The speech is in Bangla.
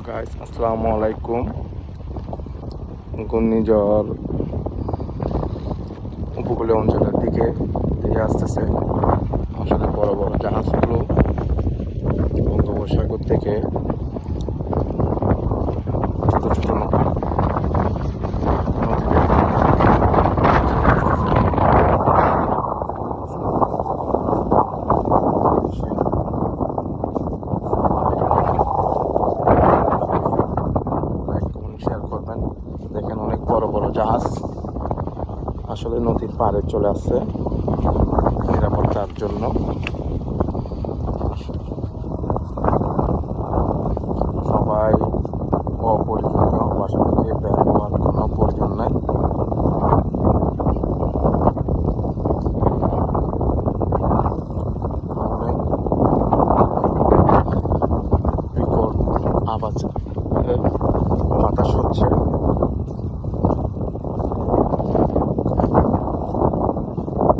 গাইস আসসালামু আলাইকুম। ঘূর্ণিঝড় উপকূলীয় অঞ্চলের দিকে ধেয়ে আসতেছে। আসলে বড় বড় জাহাজগুলো বঙ্গোপসাগর থেকে ছোট ছোট নদীতে শেয়ার করবেন। দেখেন অনেক বড় বড় জাহাজ আসলে নদীর পাড়ে চলে আসছে নিরাপত্তার জন্য।